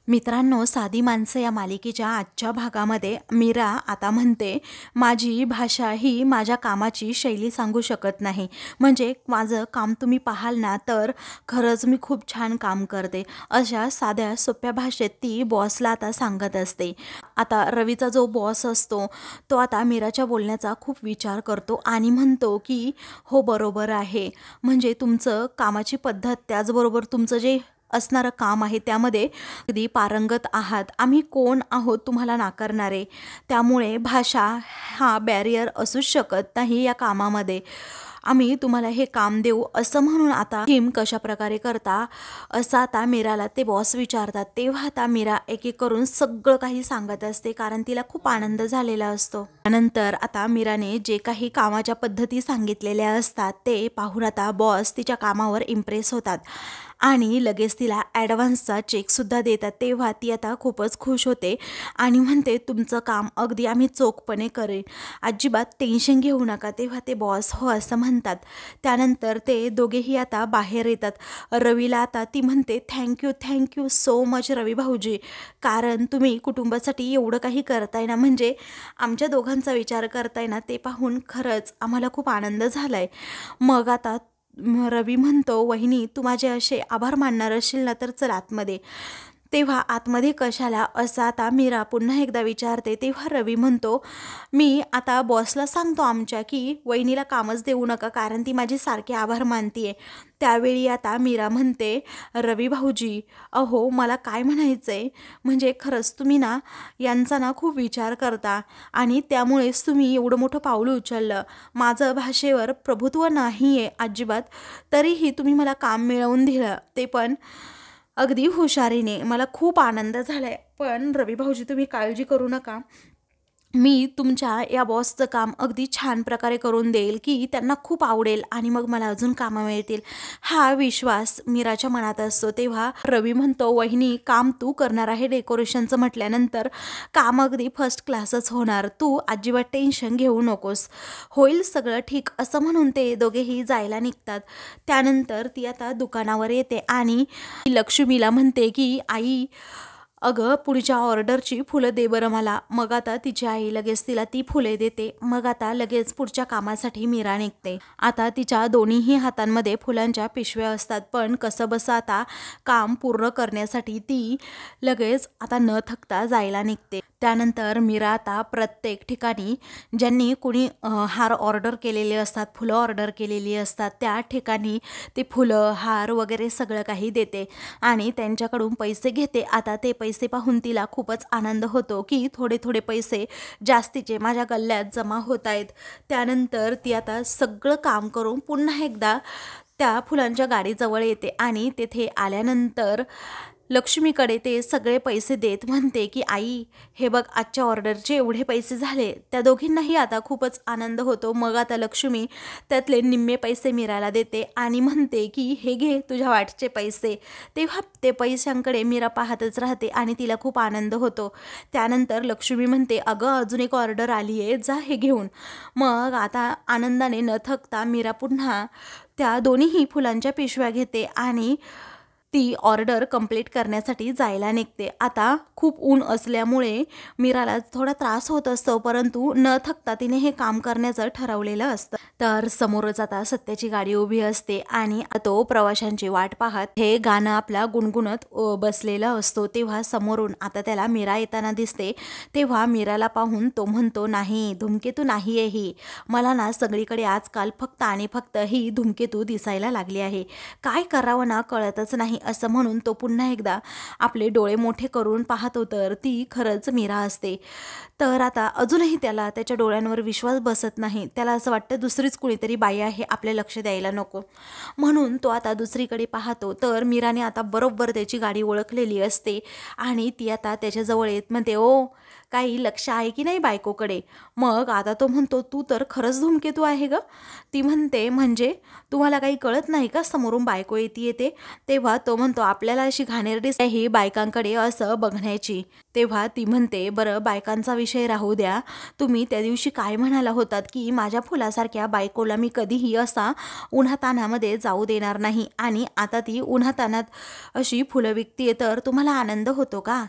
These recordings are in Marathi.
मित्रांनो, साधी माणसं या मालिकेच्या आजच्या भागामध्ये मीरा आता म्हणते, माझी भाषा ही माझ्या कामाची शैली सांगू शकत नाही. म्हणजे माझं काम तुम्ही पाहाल ना, तर खरंच मी खूप छान काम करते. अशा साध्या सोप्या भाषेत ती बॉसला आता सांगत असते. आता रवीचा जो बॉस असतो तो आता मीराच्या बोलण्याचा खूप विचार करतो आणि म्हणतो की हो, बरोबर आहे. म्हणजे तुमचं कामाची पद्धत, त्याचबरोबर तुमचं जे असणारं काम आहे त्यामध्ये अगदी पारंगत आहात. आम्ही कोण आहोत तुम्हाला नाकारणारे? त्यामुळे भाषा हा बॅरियर असूच शकत नाही या कामामध्ये. आम्ही तुम्हाला हे काम देऊ असं म्हणून आता टीम कशा प्रकारे करता असं आता मीराला ते बॉस विचारतात. तेव्हा आता मीरा एक एक करून सगळं काही सांगत असते, कारण तिला खूप आनंद झालेला असतो. त्यानंतर आता मीराने जे काही कामाच्या पद्धती सांगितलेल्या असतात ते पाहून आता बॉस तिच्या कामावर इम्प्रेस होतात आणि लगेच तिला ॲडव्हान्सचा चेकसुद्धा देतात. तेव्हा ती आता खूपच खुश होते आणि म्हणते, तुमचं काम अगदी आम्ही चोखपणे करेन, अजिबात टेन्शन घेऊ नका. तेव्हा ते बॉस हो असं म्हणतात. त्यानंतर ते दोघेही आता बाहेर येतात. रवीला आता ती म्हणते, थँक्यू सो मच रवी भाऊजी, कारण तुम्ही कुटुंबासाठी एवढं काही करताय ना, म्हणजे आमच्या दोघांचा विचार करताय ना, ते पाहून खरंच आम्हाला खूप आनंद झाला आहे. मग आता रवी म्हणतो, वहिनी तू माझे असे आभार मानणार असशील ना, तर चल आतमध्ये. तेव्हा आतमध्ये कशाला असं आता मीरा पुन्हा एकदा विचारते. तेव्हा रवी म्हणतो, मी आता बॉसला सांगतो आमच्या की वहिनीला कामच देऊ नका, कारण ती माझी सारखी आभार मानतीये. त्यावेळी आता मीरा म्हणते, रवी भाऊजी अहो, मला काय म्हणायचं आहे, म्हणजे खरंच तुम्ही ना यांचा ना खूप विचार करता आणि त्यामुळेच तुम्ही एवढं मोठं पाऊल उचललं. माझं भाषेवर प्रभुत्व नाही आहे अजिबात, तरीही तुम्ही मला काम मिळवून दिलं, ते पण अगदी हुशारीने. मला खूप आनंद झाला आहे. पण रवी भाऊजी तुम्ही काळजी करू नका, मी तुमच्या या बॉसचं काम अगदी छान प्रकारे करून देईल की त्यांना खूप आवडेल आणि मग मला अजून कामं मिळतील, हा विश्वास मीराच्या मनात असतो. तेव्हा रवी म्हणतो, वहिनी काम तू करणार आहे डेकोरेशनचं म्हटल्यानंतर काम अगदी फर्स्ट क्लासच होणार, तू अजिबात टेन्शन घेऊ नकोस, होईल सगळं ठीक असं म्हणून ते दोघेही जायला निघतात. त्यानंतर ती आता दुकानावर येते आणि लक्ष्मीला म्हणते की आई, अगं पुढच्या ऑर्डरची फुलं दे बरं मला. मग आता तिची आई लगेच तिला ती फुले देते. मग आता लगेच पुढच्या कामासाठी मीरा निघते. आता तिच्या दोन्हीही हातांमध्ये फुलांच्या पिशव्या असतात, पण कसं बसं आता काम पूर्ण करण्यासाठी ती लगेच आता न थकता जायला निघते. त्यानंतर मीरा आता प्रत्येक ठिकाणी ज्यांनी कुणी हार ऑर्डर केलेले असतात, फुलं ऑर्डर केलेली असतात, त्या ठिकाणी ते फुलं, हार वगैरे सगळं काही देते आणि त्यांच्याकडून पैसे घेते. आता ते पैसे पाहून तिला खूपच आनंद होतो की थोडे थोडे पैसे जास्तीचे माझ्या गल्ल्यात जमा होत आहेत. त्यानंतर ती आता सगळं काम करून पुन्हा एकदा त्या फुलांच्या गाडीजवळ येते आणि तेथे आल्यानंतर लक्ष्मीकडे ते सगळे पैसे देत म्हणते की आई, हे बघ आजच्या ऑर्डरचे एवढे पैसे झाले. त्या दोघींनाही आता खूपच आनंद होतो. मग आता लक्ष्मी त्यातले निम्मे पैसे मीराला देते आणि म्हणते की हे घे तुझ्या वाटचे पैसे. तेव्हा ते पैशांकडे मीरा पाहतच राहते आणि तिला खूप आनंद होतो. त्यानंतर लक्ष्मी म्हणते, अगं अजून एक ऑर्डर आली आहे, जा हे घेऊन. मग आता आनंदाने न थकता मीरा पुन्हा त्या दोन्हीही फुलांच्या पिशव्या घेते आणि ती ऑर्डर कंप्लीट करण्यासाठी जायला निघते. आता खूप ऊन असल्यामुळे मीराला थोडा त्रास होत असतो, परंतु न थकता तिने हे काम करण्याचं ठरवलेलं असतं. तर समोरच आता सत्याची गाडी उभी असते आणि तो प्रवाशांची वाट पाहत हे गाणं आपला गुणगुणत बसलेला असतो. तेव्हा समोरून आता त्याला मीरा येताना दिसते. तेव्हा मीराला पाहून तो म्हणतो, नाही धूमकेतू नाही आहे ही, मला ना सगळीकडे आजकाल फक्त आणि फक्त ही धूमकेतू दिसायला लागली आहे, काय करावं ना कळतच नाही असं म्हणून तो पुन्हा एकदा आपले डोळे मोठे करून पाहतो, तर ती खरंच मीरा असते. तर आता अजूनही त्याला त्याच्या डोळ्यांवर विश्वास बसत नाही. त्याला असं वाटतं दुसरीच कुणीतरी बाई आहे, आपले लक्ष द्यायला नको, म्हणून तो आता दुसरीकडे पाहतो. तर मीराने आता बरोबर त्याची गाडी ओळखलेली असते आणि ती आता त्याच्याजवळ येत म्हणते, ओ काही लक्ष आहे की नाही बायकोकडे. मग आता तो म्हणतो, तू तर खरंच धूमकेतू आहे ग. ती म्हणते, म्हणजे तुम्हाला काही कळत नाही का समोरून बायको येते ते. तेव्हा तो म्हणतो, आपल्याला अशी घाणेरडी ही बायकांकडे असं बघण्याची. तेव्हा ती म्हणते, बरं बायकांचा विषय राहू द्या, तुम्ही त्या दिवशी काय म्हणाला होतात की माझ्या फुलासारख्या बायकोला मी कधीही असा उन्हातान्हामध्ये जाऊ देणार नाही, आणि आता ती उन्हातान्हात अशी फुलं विकतीये तर तुम्हाला आनंद होतो का.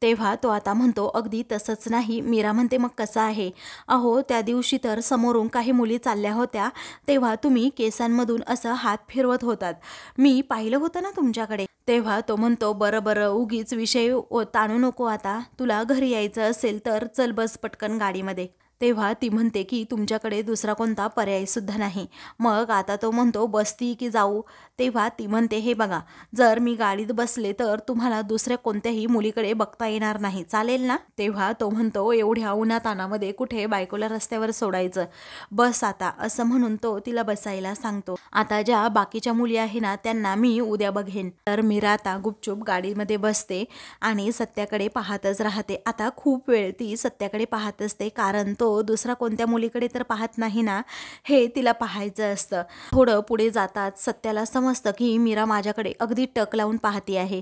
तेव्हा तो आता म्हणतो, अगदी तसंच नाही. मीरा म्हणते, मग कसं आहे. अहो त्या दिवशी तर समोरून काही मुली चालल्या होत्या, तेव्हा तुम्ही केसांमधून असं हात फिरवत होतात, मी पाहिलं होतं ना तुमच्याकडे. तेव्हा तो म्हणतो, बरं बरं उगीच विषय ताणू नको, आता तुला घरी यायचं असेल तर चल बस पटकन गाडीमध्ये. तेव्हा ती म्हणते की तुमच्याकडे दुसरा कोणता पर्यायसुद्धा नाही. मग आता तो म्हणतो, बसती की जाऊ. तेव्हा ती म्हणते, हे बघा, जर मी गाडीत बसले तर तुम्हाला दुसऱ्या कोणत्याही मुलीकडे बघता येणार नाही, चालेल ना. तेव्हा तो म्हणतो, एवढ्या उन्हातानामध्ये कुठे बायकोला रस्त्यावर सोडायचं, बस आता, असं म्हणून तो तिला बसायला सांगतो. आता ज्या बाकीच्या मुली आहे ना त्यांना मी उद्या बघेन. तर मीरा आता गुपचूप गाडीमध्ये बसते आणि सत्याकडे पाहतच राहते. आता खूप वेळ ती सत्याकडे पाहत असते, कारण तो दुसरा कोणत्या मुलीकडे तर पाहत नाही ना, हे तिला पाहायचं असतं. थोडं पुढे जातात सत्याला समजतं की मीरा माझ्याकडे अगदी टक लावून पाहते आहे.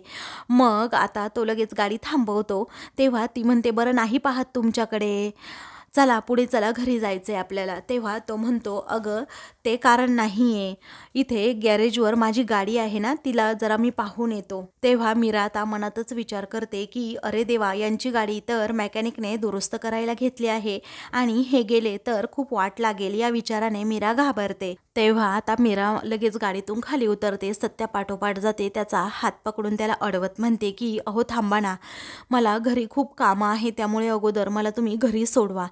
मग आता तो लगेच गाडी थांबवतो. तेव्हा ती म्हणते, बरं नाही पाहत तुमच्याकडे, चला पुढे चला, घरी जायचं आहे आपल्याला. तेव्हा तो म्हणतो, अगं ते कारण नाही आहे, इथे गॅरेजवर माझी गाडी आहे ना, तिला जरा मी पाहून येतो. तेव्हा मीरा आता मनातच विचार करते की अरे देवा, यांची गाडी तर मेकॅनिकने दुरुस्त करायला घेतली आहे आणि हे गेले तर खूप वाट लागेल, या विचाराने मीरा घाबरते. तेव्हा आता मीरा लगेच गाडीतून खाली उतरते. सत्या पाठोपाठ जाते, त्याचा हात पकडून त्याला अडवत म्हणते की अहो थांबा ना, मला घरी खूप कामं आहे, त्यामुळे अगोदर मला तुम्ही घरी सोडवा.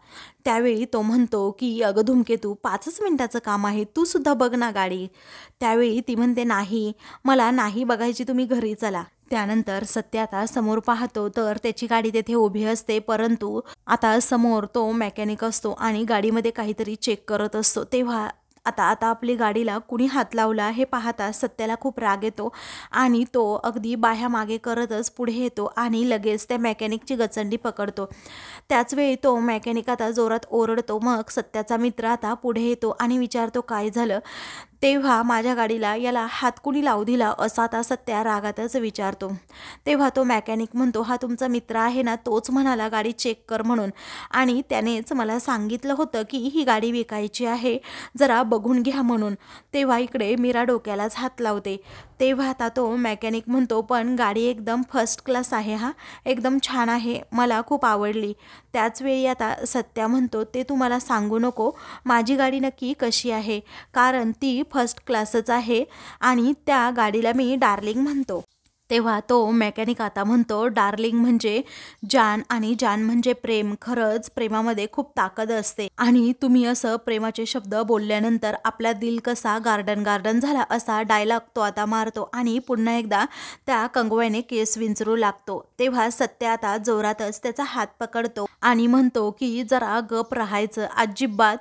त्यावेळी तो म्हणतो की अगं धूमकेतू, 5च मिनिटाचं काम आहे, तू सुद्धा बघ ना गाडी. त्यावेळी ती म्हणते, नाही मला नाही बघायची, तुम्ही घरी चला. त्यानंतर सत्य आता समोर पाहतो तर त्याची गाडी तेथे उभी असते, परंतु आता समोर तो मेकॅनिक असतो आणि गाडीमध्ये काहीतरी चेक करत असतो. तेव्हा आता आता आपली गाडीला कुणी हात लावला हे पाहता सत्याला खूप राग येतो आणि तो अगदी बाह्या मागे करतच पुढे येतो आणि लगेच त्या मेकॅनिकची गचंडी पकडतो. त्याचवेळी तो मेकॅनिक आता जोरात ओरडतो. मग सत्याचा मित्र आता पुढे येतो आणि विचारतो, काय झालं. तेव्हा माझ्या गाडीला याला हात कुणी लावू दिला, असा आता सत्या रागातच विचारतो. तेव्हा तो मेकॅनिक म्हणतो, हा तुमचा मित्र आहे ना, तोच म्हणाला गाडी चेक कर म्हणून, आणि त्यानेच मला सांगितलं होतं की ही गाडी विकायची आहे, जरा बघून घ्या म्हणून. तेव्हा इकडे मीरा डोक्यालाच हात लावते. तेव्हा आता तो मेकॅनिक म्हणतो, पण गाडी एकदम फर्स्ट क्लास आहे, हा एकदम छान आहे, मला खूप आवडली. त्याचवेळी आता सत्या म्हणतो, ते तुम्हाला सांगू नको माझी गाडी नक्की कशी आहे, कारण ती फर्स्ट क्लासच आहे आणि त्या गाडीला मी डार्लिंग म्हणतो. तेव्हा तो मेकॅनिक आता म्हणतो, डार्लिंग म्हणजे जान आणि जान म्हणजे प्रेम. खरंच प्रेमामध्ये खूप ताकद असते आणि तुम्ही असं प्रेमाचे शब्द बोलल्यानंतर आपला दिल कसा गार्डन गार्डन झाला, असा डायलॉग तो आता मारतो आणि पुन्हा एकदा त्या कंगव्याने केस विंचरू लागतो. तेव्हा सत्य आता जोरातच त्याचा हात पकडतो आणि म्हणतो की जरा गप राहायचं, अजिबात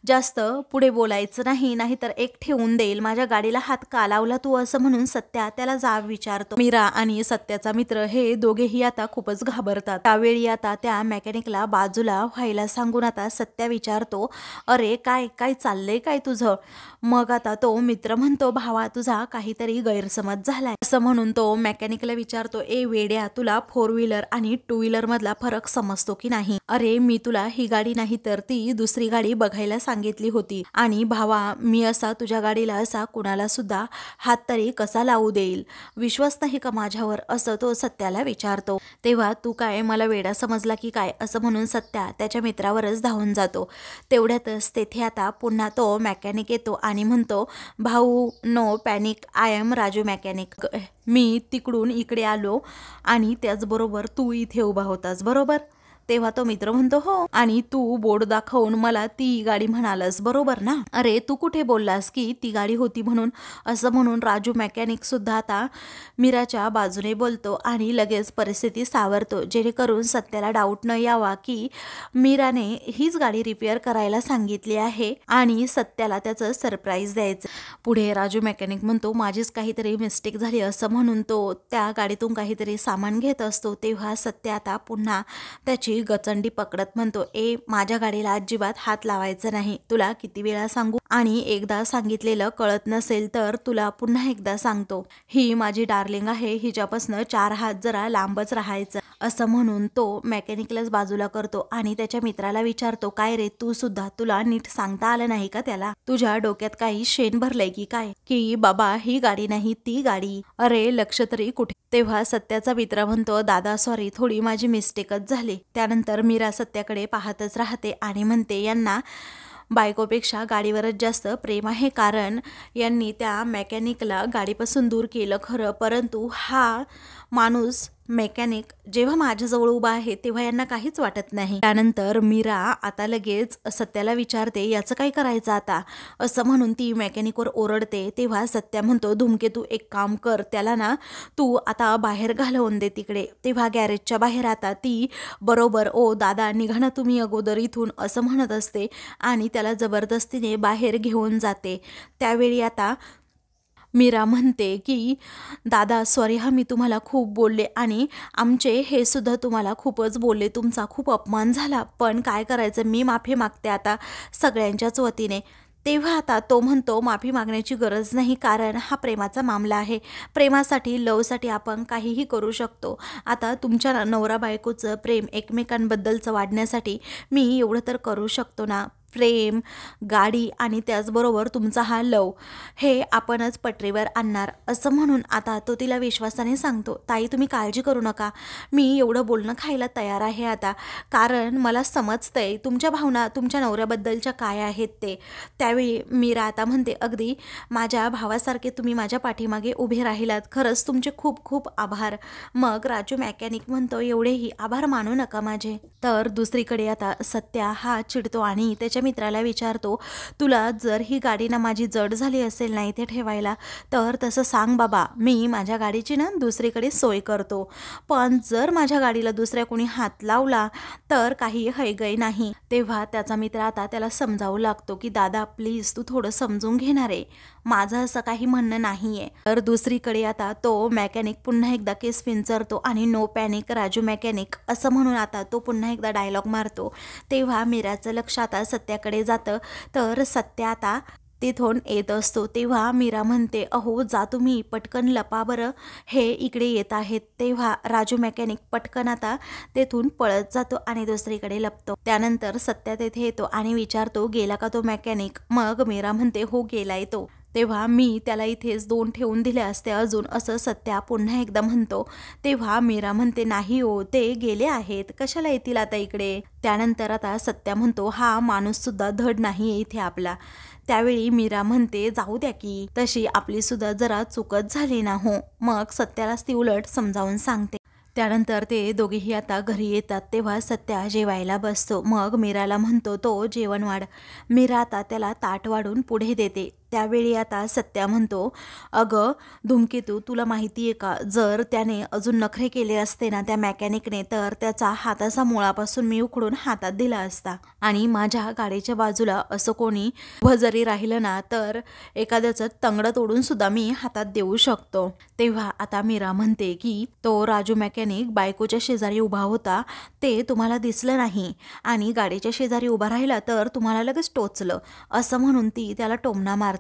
जास्त पुढे बोलायचं नाही, नाहीतर एक ठेवून देईल, माझ्या गाडीला हात का लावला तू, असं म्हणून सत्या त्याला जाब विचारतो. मीरा आणि सत्याचा मित्र हे दोघेही आता खूपच घाबरतात. त्यावेळी आता त्या मेकॅनिकला बाजूला व्हायला सांगून आता सत्या विचारतो, अरे काय काय चाललंय काय तुझं. मग आता तो मित्र म्हणतो, भावा तुझा काहीतरी गैरसमज झालाय, असं म्हणून तो मेकॅनिकला विचारतो, ए वेड्या, तुला 4 व्हीलर आणि 2 व्हीलर मधला फरक समजतो की नाही. अरे मी तुला ही गाडी नाही तर ती दुसरी गाडी बघायला सांगितली होती, आणि भावा मी असा तुझ्या गाडीला असा कुणाला सुद्धा हात तरी कसा लावू देईल, विश्वास नाही का माझ्यावर, असं तो सत्याला विचारतो. तेव्हा तू काय मला वेडा समजला की काय, असं म्हणून सत्या त्याच्या मित्रावरच धावून जातो. तेवढ्यातच तेथे आता पुन्हा तो मेकॅनिक येतो आणि म्हणतो, भाऊ no panic, I am Raju mechanic, मी तिकडून इकडे आलो आणि त्याचबरोबर तू इथे उभा होतास बरोबर. तेव्हा तो मित्र म्हणतो, हो, आणि तू बोर्ड दाखवून मला ती गाडी म्हणालस बरोबर ना. अरे तू कुठे बोललास की ती गाडी होती म्हणून, असं म्हणून राजू मेकॅनिक सुद्धा आता मीराच्या बाजूने बोलतो आणि लगेच परिस्थिती सावरतो, जेणेकरून सत्याला डाऊट न यावा की मीराने हीच गाडी रिपेअर करायला सांगितली आहे आणि सत्याला त्याचं सरप्राईज द्यायचं. पुढे राजू मेकॅनिक म्हणतो, माझीच काहीतरी मिस्टेक झाली, असं म्हणून तो त्या गाडीतून काहीतरी सामान घेत असतो. तेव्हा सत्य आता पुन्हा त्याची गाडीची गचंडी पकडत म्हणतो, ए माझ्या गाडीला अजिबात हात लावायचा नाही. तुला किती वेळा सांगू? आणि एकदा सांगितलेलं कळत नसेल तर तुला पुन्हा एकदा सांगतो. ही माझी डार्लिंग आहे, हिच्यापासून 4 हात जरा लांबच राहायचं. असं म्हणून तो मेकॅनिकलाच बाजूला करतो आणि त्याच्या मित्राला विचारतो, काय रे तू सुद्धा, तुला नीट सांगता आलं नाही का त्याला? तुझ्या डोक्यात काही शेण भरलंय की काय? की बाबा ही गाडी नाही ती गाडी, अरे लक्ष तरी कुठे? तेव्हा सत्याचा मित्र म्हणतो, दादा सॉरी, थोडी माझी मिस्टेकच झाली. त्यानंतर मीरा सत्याकडे पाहतच राहते आणि म्हणते, यांना बायकोपेक्षा गाडीवरच जास्त प्रेम आहे, कारण यांनी त्या मेकॅनिकला गाडीपासून दूर केलं खरं, परंतु हा माणूस मेकॅनिक जेव्हा माझ्याजवळ उभा आहे तेव्हा यांना काहीच वाटत नाही. त्यानंतर मीरा आता लगेच सत्याला विचारते, याचं काय करायचं आता? असं म्हणून ती मेकॅनिकवर ओरडते. तेव्हा सत्या म्हणतो, धूमकेतू एक काम कर, त्याला ना तू आता बाहेर घालवून दे तिकडे. तेव्हा गॅरेजच्या बाहेर आता ती बरोबर, ओ दादा निघा ना तुम्ही अगोदर इथून, असं म्हणत असते आणि त्याला जबरदस्तीने बाहेर घेऊन जाते. त्यावेळी आता मीरा म्हणते की दादा सॉरी हा, मी तुम्हाला खूप बोलले आणि आमचे हे सुद्धा तुम्हाला खूपच बोलले, तुमचा खूप अपमान झाला, पण काय करायचं, मी माफी मागते आता सगळ्यांच्याच वतीने. तेव्हा आता तो म्हणतो, माफी मागण्याची गरज नाही, कारण हा प्रेमाचा मामला आहे. प्रेमासाठी लवसाठी आपण काहीही करू शकतो. आता तुमच्या नवरा बायकोचं प्रेम एकमेकांबद्दलचं वाढण्यासाठी मी एवढं तर करू शकतो ना. प्रेम, गाडी आणि त्याचबरोबर तुमचा हा लव हे आपणच पटरीवर आणणार. असं म्हणून आता तो तिला विश्वासाने सांगतो, ताई तुम्ही काळजी करू नका, मी एवढं बोलणं खायला तयार आहे आता, कारण मला समजतंय तुमच्या भावना तुमच्या नवऱ्याबद्दलच्या काय आहेत ते. त्यावेळी मीरा आता म्हणते, अगदी माझ्या भावासारखे तुम्ही माझ्या पाठीमागे उभे राहिलात, खरंच तुमचे खूप खूप आभार. मग राजू मेकॅनिक म्हणतो, एवढेही आभार मानू नका माझे. तर दुसरीकडे आता सत्या हा चिडतो आणि त्याच्या मित्राला विचारतो, तुला जर ही गाडी ना माझी जड झाली असेल ना इथे ठेवायला, तर तसं सांग बाबा, मी माझ्या गाडीची ना दुसरीकडे सोय करतो, पण जर माझ्या गाडीला दुसऱ्या कोणी हात लावला तर काही हैगय नाही. तेव्हा त्याचा मित्र आता त्याला समजावू लागतो की दादा प्लीज तू थोडं समजून घेणार आहे, माझं असं काही म्हणणं नाही आहे. तर दुसरीकडे आता तो मेकॅनिक पुन्हा एकदा केस विंचरतो आणि नो पॅनिक राजू मेकॅनिक असं म्हणून आता तो पुन्हा एकदा डायलॉग मारतो. तेव्हा मीराचं लक्ष आता सत्याकडे जातं. तर सत्या आता तिथून येत असतो. तेव्हा मीरा म्हणते, अहो जा तुम्ही पटकन लपा बरं, हे इकडे येत आहेत. तेव्हा राजू मेकॅनिक पटकन आता तेथून पळत जातो आणि दुसरीकडे लपतो. त्यानंतर सत्या तेथे येतो आणि विचारतो, गेला का तो मेकॅनिक? मग मीरा म्हणते, हो गेलाय तो. तेव्हा मी त्याला इथेच 2 ठेवून दिले असते अजून, असं सत्या पुन्हा एकदा म्हणतो. तेव्हा मीरा म्हणते, नाही हो ते गेले आहेत, कशाला येतील आता इकडे? त्यानंतर आता सत्या म्हणतो, हा माणूस सुद्धा धड नाही आहे इथे आपला. त्यावेळी मीरा म्हणते, जाऊ द्या की, तशी आपली सुद्धा जरा चुकत झाली ना हो. मग सत्यालाच ती उलट समजावून सांगते. त्यानंतर ते दोघेही आता घरी येतात. तेव्हा सत्या जेवायला बसतो. मग मीराला म्हणतो, तो जेवण वाढ. मीरा आता त्याला ताट वाढून पुढे देते. त्यावेळी आता सत्या म्हणतो, अगं धूमकेतू तुला माहिती आहे का, जर त्याने अजून नखरे केले असते ना त्या मेकॅनिकने, तर त्याचा हाताचा मुळापासून मी उखडून हातात दिला असता आणि माझ्या गाडीच्या बाजूला असं कोणी उभं जरी राहिलं ना तर एखाद्याचं तंगडं तोडून सुद्धा मी हातात देऊ शकतो. तेव्हा आता मीरा म्हणते की तो राजू मेकॅनिक बायकोच्या शेजारी उभा होता ते तुम्हाला दिसलं नाही आणि गाडीच्या शेजारी उभा राहिला तर तुम्हाला लगेच टोचलं, असं म्हणून ती त्याला टोमणा मारते.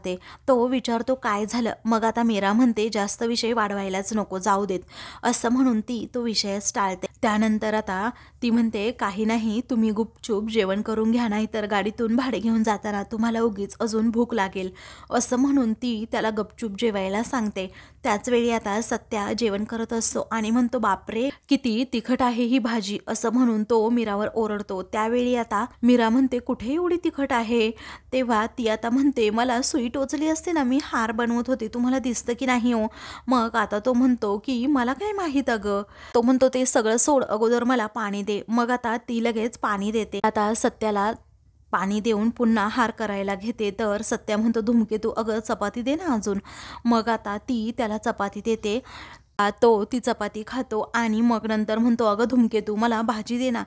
तो विचारतो काय झालं? मग आता मीरा म्हणते, जास्त विषय वाढवायलाच नको, जाऊ देत, असं म्हणून ती तो विषयच टाळते. त्यानंतर आता ती म्हणते, काही नाही, तुम्ही गुपचूप जेवण करून घ्या, नाही तर गाडीतून भाडे घेऊन जाताना तुम्हाला उगीच अजून भूक लागेल, असं म्हणून ती त्याला गपचूप जेवायला सांगते. त्याच वेळी आता सत्या जेवण करत असतो आणि म्हणतो, बापरे किती तिखट आहे ही भाजी, असं म्हणून तो मीरावर ओरडतो. त्यावेळी आता मीरा म्हणते, कुठे एवढी तिखट आहे? तेव्हा ती आता म्हणते, मला सुई टोचली असते ना, मी हार बनवत होते, तुम्हाला दिसतं की नाही हो? मग आता तो म्हणतो की मला काय माहित अगं. तो म्हणतो, ते सगळं सोड, अगोदर मला पाणी दे. मग आता ती लगेच पाणी देते. आता सत्याला पाणी देऊन पुन्हा हार करायला घेते. तर सत्या म्हणतो, धूमकेतू अगं चपाती दे ना अजून. मग आता ती त्याला चपाती देते. तो ती चपाती खातो आणि मग नंतर म्हणतो, अगं धूमकेतू मला भाजी दे ना.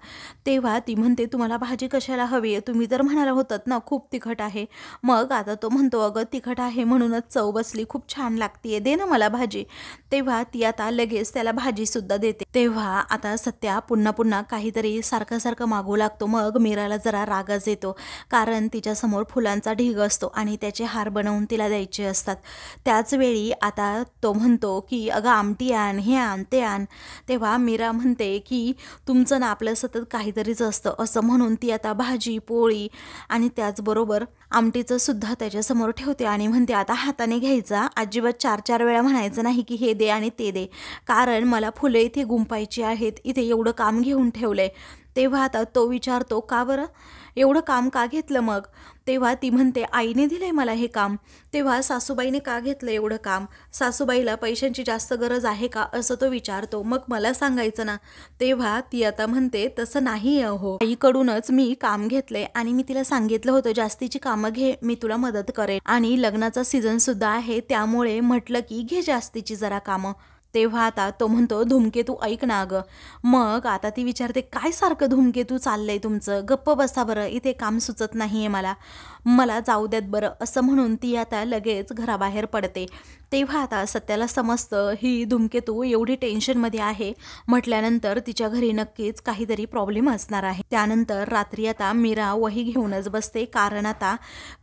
तेव्हा ती म्हणते, तुम्हाला भाजी कशाला हवी आहे, तुम्ही तर म्हणाला होतात ना खूप तिखट आहे. मग आता तो म्हणतो, अगं तिखट आहे म्हणूनच चव बसली, खूप छान लागतीये, दे ना मला भाजी. तेव्हा ती आता लगेच त्याला भाजीसुद्धा देते. तेव्हा आता सत्या पुन्हा पुन्हा काहीतरी सारखं सारखं मागू लागतो. मग मीराला जरा रागच येतो, कारण तिच्यासमोर फुलांचा ढीग असतो आणि त्याचे हार बनवून तिला द्यायचे असतात. त्याच वेळी आता तो म्हणतो की अगं आमटी आण, हे आण, ते आण. तेव्हा मीरा म्हणते की तुमचं ना आपलं सतत काहीतरीच असतं, असं म्हणून ती आता भाजी पोळी आणि त्याचबरोबर आमटीचं सुद्धा त्याच्यासमोर ठेवते आणि म्हणते, आता हाताने घ्यायचा, अजिबात 4-4 वेळा म्हणायचं नाही की हे दे आणि ते दे, कारण मला फुलं इथे गुंपायची आहेत, इथे एवढं काम घेऊन ठेवलंय. तेव्हा आता तो विचारतो, का बरं एवढं काम का घेतलं मग? तेव्हा ती म्हणते, आईने दिलंय मला हे काम. तेव्हा सासूबाईने का घेतलं एवढं काम? सासूबाईला पैशांची जास्त गरज आहे का, असं तो विचारतो. मग मला सांगायचं ना. तेव्हा ती आता म्हणते, तसं नाही हो, आईकडूनच मी काम घेतलंय आणि मी तिला सांगितलं होतं जास्तीची कामं घे, मी तुला मदत करेन, आणि लग्नाचा सीझन सुद्धा आहे त्यामुळे म्हटलं की घे जास्तीची जरा कामं. तेव्हा आता तो म्हणतो, धूमकेतू ऐक ना अगं. मग आता ती विचारते, काय सारखं धूमकेतू चाललंय तुमचं, गप्प बसा बरं, इथे काम सुचत नाहीये मला, मला जाऊ द्यात बरं, असं म्हणून ती आता लगेच घराबाहेर पडते. तेव्हा आता सत्याला समजतं ही धूमकेतू एवढी टेन्शनमध्ये आहे म्हटल्यानंतर तिच्या घरी नक्कीच काहीतरी प्रॉब्लेम असणार आहे. त्यानंतर रात्री आता मीरा वही घेऊनच बसते, कारण आता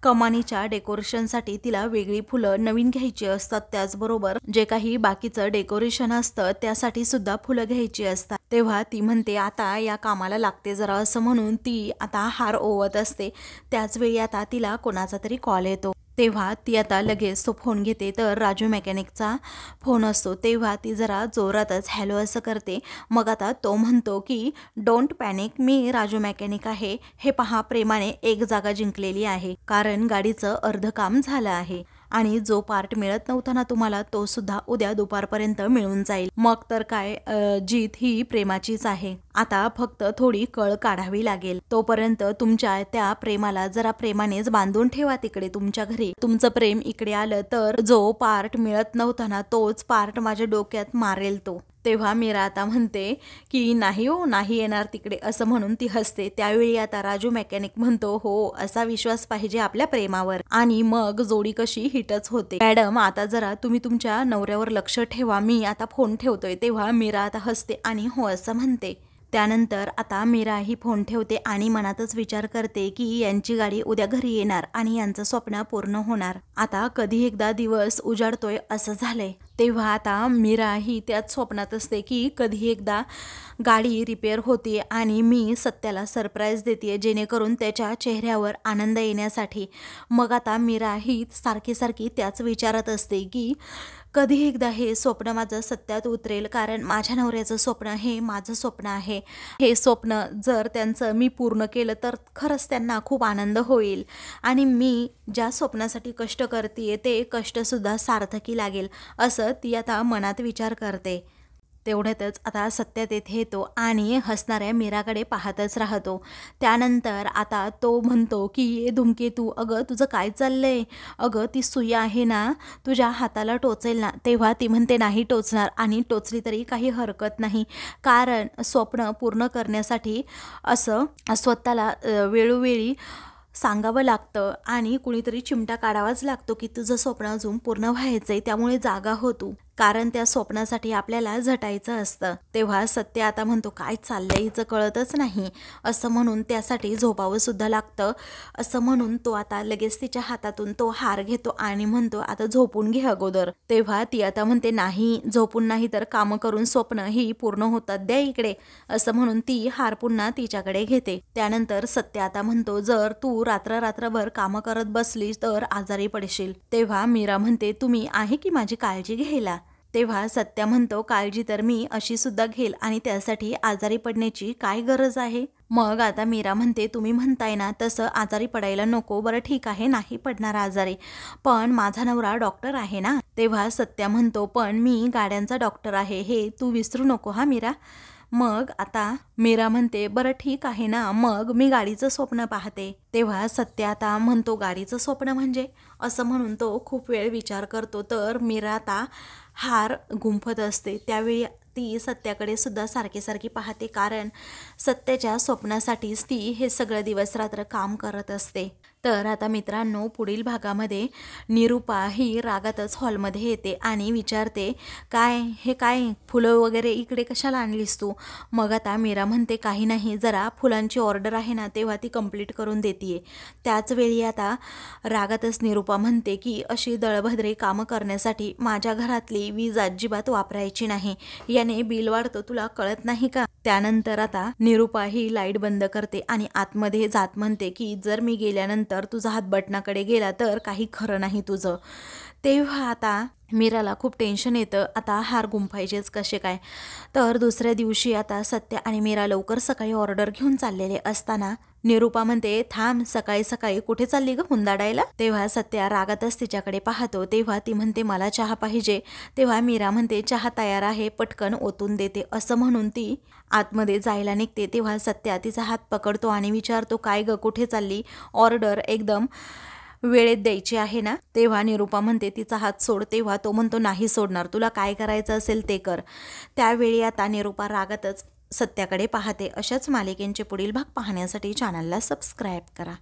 कमानीच्या डेकोरेशनसाठी तिला वेगळी फुलं नवीन घ्यायची असतात, त्याचबरोबर जे काही बाकीचं डेकोरेशन असतं त्यासाठी सुद्धा फुलं घ्यायची असतात. तेव्हा ती म्हणते, आता या कामाला लागते जरा, असं म्हणून ती आता हार ओवत असते. त्याचवेळी आता तिला कोणाचा तरी कॉल येतो. तेव्हा ती आता लगेच तो फोन घेते, तर राजू मेकॅनिकचा फोन असतो. तेव्हा ती जरा जोरातच हॅलो असं करते. मग आता तो म्हणतो की don't panic, me Raju mechanic आहे, हे पहा प्रेमाने एक जागा जिंकलेली आहे, कारण गाडीचं अर्ध काम झालं आहे आणि जो पार्ट मिळत नव्हता ना तुम्हाला, तो सुद्धा उद्या दुपारपर्यंत मिळून जाईल. मग तर काय, जीत ही प्रेमाचीच आहे, आता फक्त थोडी कळ काढावी लागेल. तोपर्यंत तुमच्या त्या प्रेमाला जरा प्रेमानेच बांधून ठेवा तिकडे तुमच्या घरी. तुमचं प्रेम इकडे आलं तर जो पार्ट मिळत नव्हता ना तोच पार्ट माझ्या डोक्यात मारेल तो. तेव्हा मीरा आता म्हणते की नाही हो, नाही येणार तिकडे, असं म्हणून ती हसते. त्यावेळी आता राजू मेकॅनिक म्हणतो, हो असा विश्वास पाहिजे आपल्या प्रेमावर, आणि मग जोडी कशी हिटच होते. मॅडम आता जरा तुम्ही तुमच्या नवऱ्यावर लक्ष ठेवा, मी आता फोन ठेवतोय. तेव्हा मीरा आता हसते आणि हो असं म्हणते. त्यानंतर आता मीरा ही फोन ठेवते आणि मनातच विचार करते की यांची गाडी उद्या घरी येणार आणि यांचं स्वप्न पूर्ण होणार. आता कधी एकदा दिवस उजाडतोय असं झालंय. तेव्हा आता मीरा ही त्याच स्वप्नात असते की कधी एकदा गाडी रिपेअर होते आणि मी सत्याला सरप्राईज देते, जेणेकरून त्याच्या चेहऱ्यावर आनंद येण्यासाठी. मग आता मीरा ही सारखी सारखी त्याच विचारत असते की कधी एकदा हे स्वप्न माझं सत्यात उतरेल, कारण माझ्या नवऱ्याचं स्वप्न हे माझं स्वप्न आहे. हे स्वप्न जर त्यांचं मी पूर्ण केलं तर खरंच त्यांना खूप आनंद होईल आणि मी ज्या स्वप्नासाठी कष्ट करते ते कष्टसुद्धा सार्थकी लागेल, असं ती आता मनात विचार करते. तेवढ्यातच आता सत्य तेथे येतो आणि हसणाऱ्या मीराकडे पाहतच राहतो. त्यानंतर आता तो म्हणतो की धूमकेतू, अगं तुझं काय चाललंय, अगं ती सुई आहे ना तुझ्या हाताला टोचेल ना. तेव्हा ती म्हणते, नाही टोचणार, आणि टोचली तरी काही हरकत नाही, कारण स्वप्न पूर्ण करण्यासाठी असं स्वतःला वेळोवेळी सांगावं लागतं आणि कुणीतरी चिमटा काढावाच लागतो की तुझं स्वप्न अजून पूर्ण व्हायचंय, त्यामुळे जागा हो तू, कारण त्या स्वप्नासाठी आपल्याला झटायचं असतं. तेव्हा सत्य आता म्हणतो, काय चाललंय हिचं कळतच नाही, असं म्हणून त्यासाठी झोपावं सुद्धा लागतं. असं म्हणून तो आता लगेच तिच्या हातातून तो हार घेतो आणि म्हणतो, आता झोपून घे अगोदर. तेव्हा ती आता म्हणते, नाही झोपून नाही तर कामं करून स्वप्न ही पूर्ण होतात, द्या इकडे, असं म्हणून ती हार पुन्हा तिच्याकडे घेते. त्यानंतर सत्य आता म्हणतो, जर तू रात्रभर कामं करत बसलीस तर आजारी पडशील. तेव्हा मीरा म्हणते, तुम्ही आहे की माझी काळजी घ्यायला. तेव्हा सत्या म्हणतो, काळजी तर मी अशी सुद्धा घेईल आणि त्यासाठी आजारी पडण्याची काय गरज आहे. मग आता मीरा म्हणते, तुम्ही म्हणताय ना तसं आजारी पडायला नको, बरं ठीक आहे नाही पडणार आजारी, पण माझा नवरा डॉक्टर आहे ना. तेव्हा सत्या म्हणतो, पण मी गाड्यांचा डॉक्टर आहे हे तू विसरू नको हा मीरा. मग आता मीरा म्हणते, बरं ठीक आहे ना, मग मी गाडीचं स्वप्न पाहते. तेव्हा सत्य आता म्हणतो, गाडीचं स्वप्न म्हणजे, असं म्हणून तो खूप वेळ विचार करतो. तर मीरा आता हार गुंफत असते त्यावेळी ती सत्याकडे सुद्धा सारखी सारखी पाहते, कारण सत्याच्या स्वप्नासाठीच ती हे सगळं दिवस रात्र काम करत असते. तर आता मित्रांनो, पुढील भागामध्ये निरूपा ही रागातच हॉलमध्ये येते आणि विचारते, काय फुलं वगैरे इकडे कशाला आणलीस तू? मग आता मीरा म्हणते, काही नाही, जरा फुलांची ऑर्डर आहे ना, तेव्हा ती कंप्लीट करून देते. त्याच वेळी आता रागातच निरूपा म्हणते की अशी दळभद्रे कामं करण्यासाठी माझ्या घरातली वीज अजिबात वापरायची नाही, याने बिल वाढतो, तुला कळत नाही का? त्यानंतर आता निरूपा ही लाईट बंद करते आणि आतमध्ये जात म्हणते की जर मी गेल्यानंतर तुझा हात बटनाकडे गेला तर काही खरं नाही तुझं. तेव्हा आता मीराला खूप टेन्शन येतं, आता हार गुंफायचेच कसे काय. तर दुसऱ्या दिवशी आता सत्य आणि मीरा लवकर सकाळी ऑर्डर घेऊन चाललेले असताना निरूपा म्हणते, थांब, सकाळी सकाळी कुठे चालली ग हुंदाडायला? तेव्हा सत्या रागातच तिच्याकडे पाहतो. तेव्हा ती म्हणते, मला चहा पाहिजे. तेव्हा मीरा म्हणते, चहा तयार आहे, पटकन ओतून देते. असं म्हणून ती आतमध्ये जायला निघते. तेव्हा सत्या तिचा हात पकडतो आणि विचारतो, काय ग, कुठे चालली? ऑर्डर एकदम वेळेत द्यायची आहे ना? तेव्हा निरूपा म्हणते, तिचा हात सोड. तेव्हा तो म्हणतो, नाही सोडणार, तुला काय करायचं असेल ते कर. त्यावेळी आता निरूपा रागातच सत्याकडे पाहते. अशाच मालिकेंचे पुढील भाग पाहण्यासाठी चॅनलला सबस्क्राईब करा.